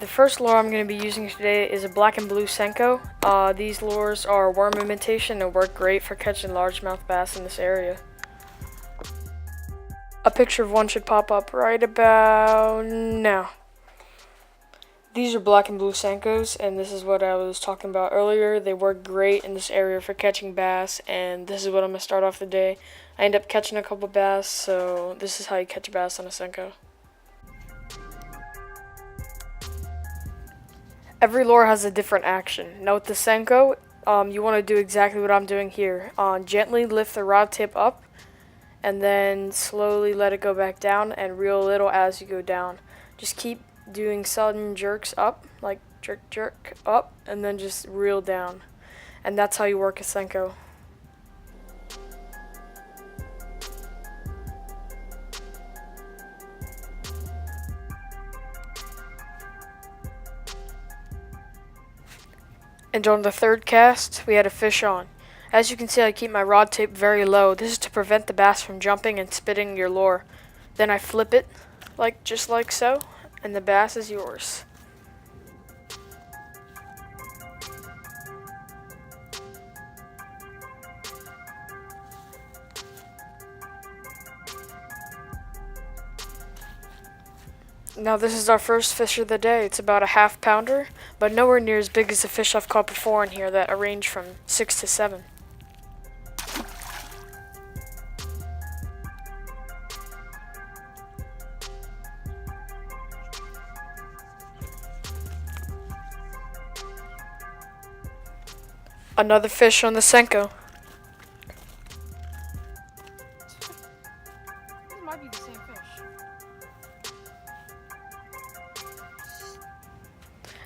The first lure I'm going to be using today is a black and blue Senko. These lures are worm imitation and work great for catching largemouth bass in this area. A picture of one should pop up right about now. These are black and blue Senkos, and this is what I was talking about earlier. They work great in this area for catching bass, and this is what I'm going to start off the day. I end up catching a couple bass, so this is how you catch a bass on a Senko. Every lure has a different action. Now with the Senko, you want to do exactly what I'm doing here. Gently lift the rod tip up, and then slowly let it go back down, and reel a little as you go down. Just keep doing sudden jerks up, like jerk, jerk up, and then just reel down. And that's how you work a Senko. And on the third cast, we had a fish on. As you can see, I keep my rod tip very low. This is to prevent the bass from jumping and spitting your lure. Then I flip it, just like so, and the bass is yours. Now this is our first fish of the day. It's about a half pounder, but nowhere near as big as the fish I've caught before in here that range from 6 to 7. Another fish on the Senko. This might be the same fish.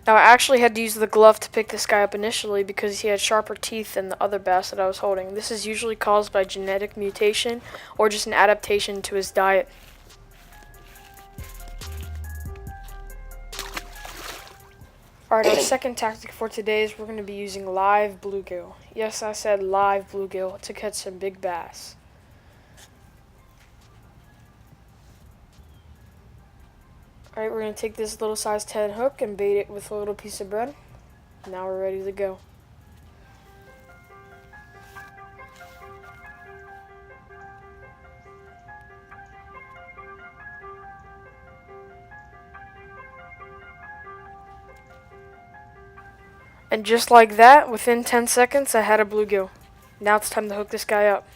Now I actually had to use the glove to pick this guy up initially because he had sharper teeth than the other bass that I was holding. This is usually caused by genetic mutation or just an adaptation to his diet. Alright, our second tactic for today is we're going to be using live bluegill. Yes, I said live bluegill to catch some big bass. Alright, we're going to take this little size 10 hook and bait it with a little piece of bread. Now we're ready to go. And just like that, within 10 seconds, I had a bluegill. Now it's time to hook this guy up.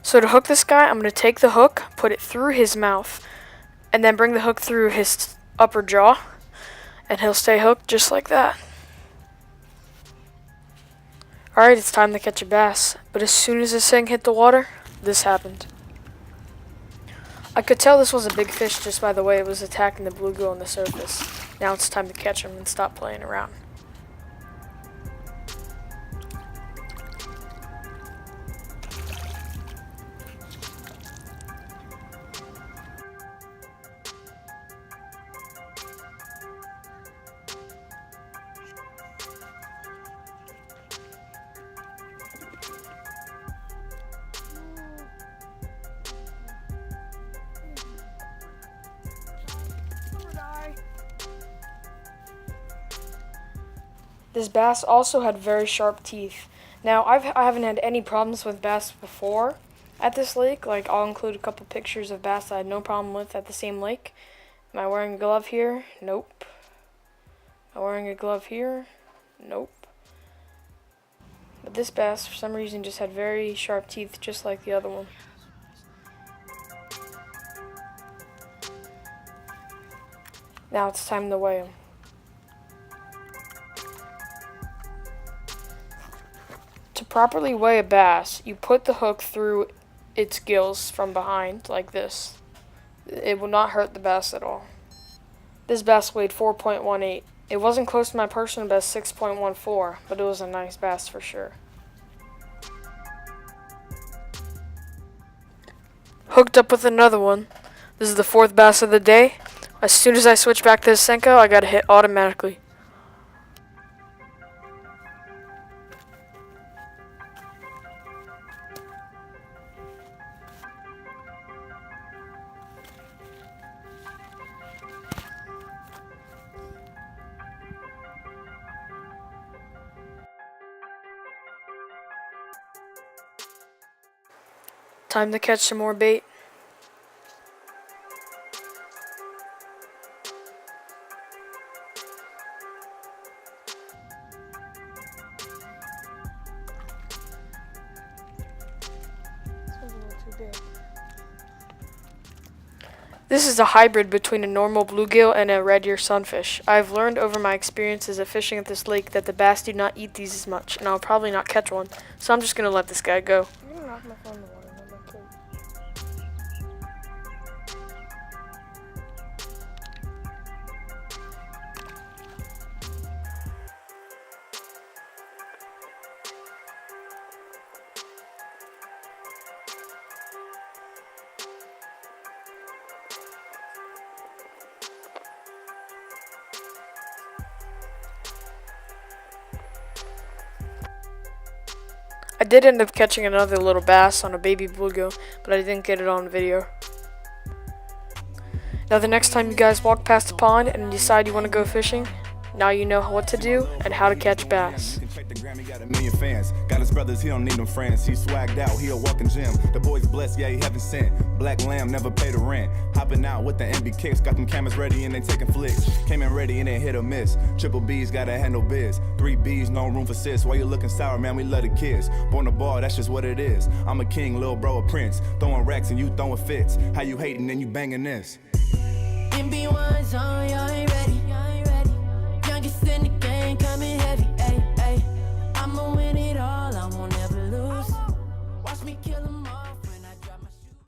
So to hook this guy, I'm going to take the hook, put it through his mouth, and then bring the hook through his upper jaw, and he'll stay hooked just like that. Alright, it's time to catch a bass, but as soon as this thing hit the water, this happened. I could tell this was a big fish just by the way it was attacking the bluegill on the surface. Now it's time to catch him and stop playing around. This bass also had very sharp teeth. Now, I haven't had any problems with bass before at this lake. Like, I'll include a couple pictures of bass I had no problem with at the same lake. Am I wearing a glove here? Nope. Am I wearing a glove here? Nope. But this bass, for some reason, just had very sharp teeth, just like the other one. Now it's time to weigh them. To properly weigh a bass, you put the hook through its gills from behind, like this. It will not hurt the bass at all. This bass weighed 4.18. It wasn't close to my personal best 6.14, but it was a nice bass for sure. Hooked up with another one. This is the 4th bass of the day. As soon as I switch back to the Senko, I got a hit automatically. Time to catch some more bait. This is a hybrid between a normal bluegill and a red ear sunfish. I've learned over my experiences of fishing at this lake that the bass do not eat these as much, and I'll probably not catch one, so I'm just going to let this guy go. You're gonna knock my phone in the water, not my plate. I did end up catching another little bass on a baby bluegill, but I didn't get it on video. Now the next time you guys walk past a pond and decide you want to go fishing, now you know what to do and how to catch bass. Got a million fans. Got his brothers, he don't need no friends. He swagged out, he a walking gym. The boy's blessed, yeah, he heaven sent. Black lamb, never paid the rent. Hopping out with the MB kicks. Got them cameras ready and they taking flicks. Came in ready and they hit or miss. Triple B's gotta handle biz. 3 B's, no room for sis. Why you looking sour, man? We love the kids. Born a ball, that's just what it is. I'm a king, little bro, a prince. Throwing racks and you throwing fits. How you hating and you banging this? MB1's on your